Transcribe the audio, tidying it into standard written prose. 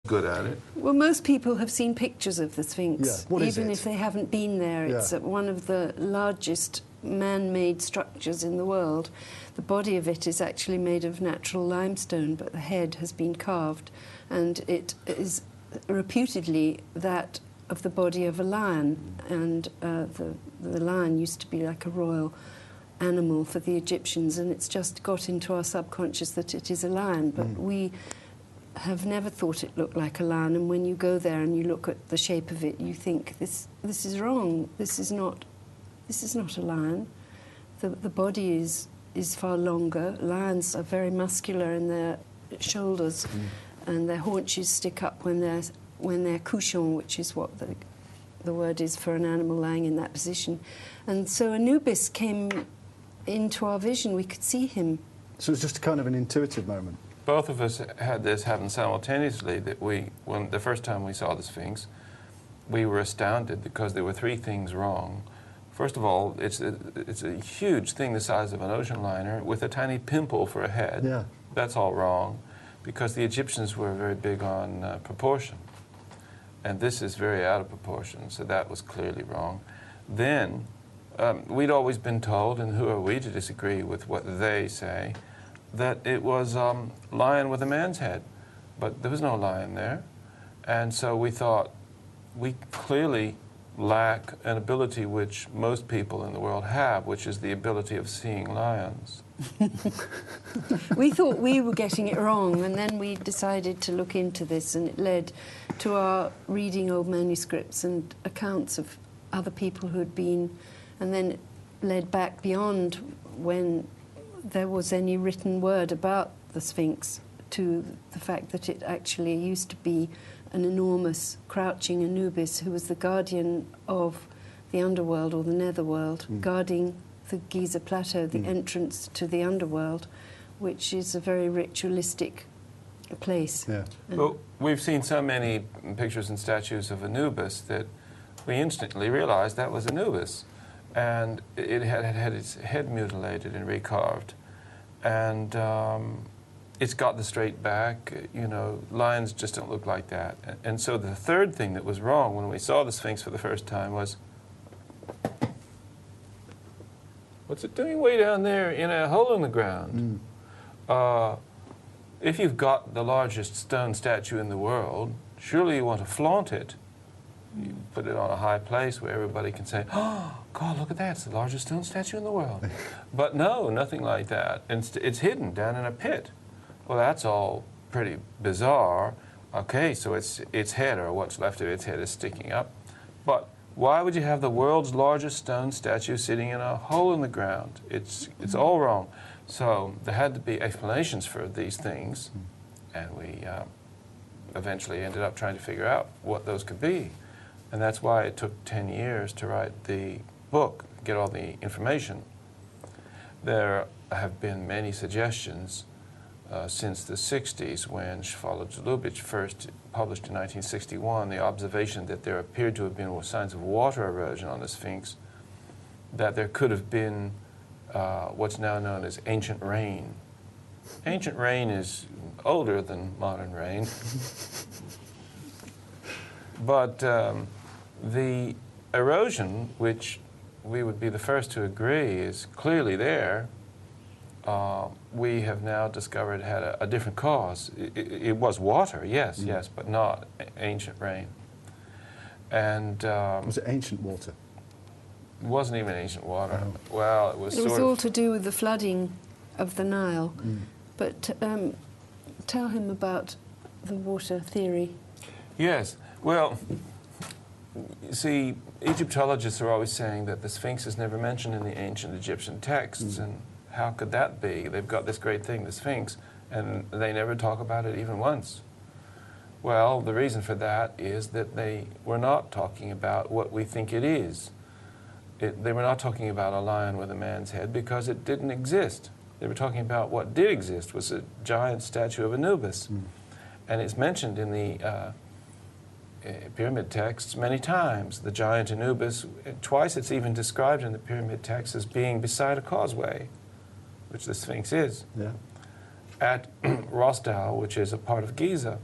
good at it. Well, most people have seen pictures of the Sphinx, Yeah. What is even it? if they haven't been there. Yeah. It's one of the largest man-made structures in the world. The body of it is actually made of natural limestone, but the head has been carved, and it is reputedly that of the body of a lion, and the lion used to be like a royal animal for the Egyptians, and it's just got into our subconscious that it is a lion, but we have never thought it looked like a lion, and when you go there and you look at the shape of it, you think this is wrong. This is not a lion. The body is far longer. Lions are very muscular in their shoulders, and their haunches stick up when they're couchant, which is what the word is for an animal lying in that position. And so Anubis came into our vision. We could see him. So it was just a kind of an intuitive moment. Both of us had this happen simultaneously, that when the first time we saw the Sphinx, we were astounded because there were three things wrong. First of all, it's a huge thing the size of an ocean liner with a tiny pimple for a head. Yeah. That's all wrong, because the Egyptians were very big on proportion. And this is very out of proportion, so that was clearly wrong. Then, we'd always been told, and who are we to disagree with what they say, that it was a lion with a man's head. But there was no lion there. And so we thought, we clearly lack an ability which most people in the world have, which is the ability of seeing lions. We thought we were getting it wrong, and then we decided to look into this, and it led to our reading old manuscripts and accounts of other people who had been, and then it led back beyond when there was any written word about the Sphinx to the fact that it actually used to be an enormous crouching Anubis who was the guardian of the underworld or the netherworld, guarding the Giza Plateau, the entrance to the underworld, which is a very ritualistic place. Yeah. Well, we've seen so many pictures and statues of Anubis that we instantly realized that was Anubis. And it had its head mutilated and recarved. And it's got the straight back. You know, lions just don't look like that. And so the third thing that was wrong when we saw the Sphinx for the first time was, what's it doing way down there in a hole in the ground? If you've got the largest stone statue in the world, surely you want to flaunt it. You put it on a high place where everybody can say, oh, God, look at that, it's the largest stone statue in the world. But no, nothing like that. It's hidden down in a pit. Well, that's all pretty bizarre. Okay, so its head, or what's left of its head, is sticking up. But why would you have the world's largest stone statue sitting in a hole in the ground? It's all wrong. So there had to be explanations for these things, and we eventually ended up trying to figure out what those could be. And that's why it took 10 years to write the book, get all the information. There have been many suggestions since the 60s, when Lubitsch first published in 1961 the observation that there appeared to have been signs of water erosion on the Sphinx, that there could have been what's now known as ancient rain. Ancient rain is older than modern rain. But the erosion, which we would be the first to agree is clearly there, we have now discovered had a different cause. It was water, yes, yes, but not ancient rain. And was it ancient water? It wasn't even ancient water. Oh. Well, it was all to do with the flooding of the Nile. But tell him about the water theory. Yes. Well, you see, Egyptologists are always saying that the Sphinx is never mentioned in the ancient Egyptian texts, and how could that be? They've got this great thing, the Sphinx, and they never talk about it even once. Well, the reason for that is that they were not talking about what we think it is. They were not talking about a lion with a man's head, because it didn't exist. They were talking about what did exist, was a giant statue of Anubis. And it's mentioned in the pyramid texts many times, the giant Anubis. Twice it's even described in the pyramid texts as being beside a causeway, which the Sphinx is, at Rostau, which is a part of Giza.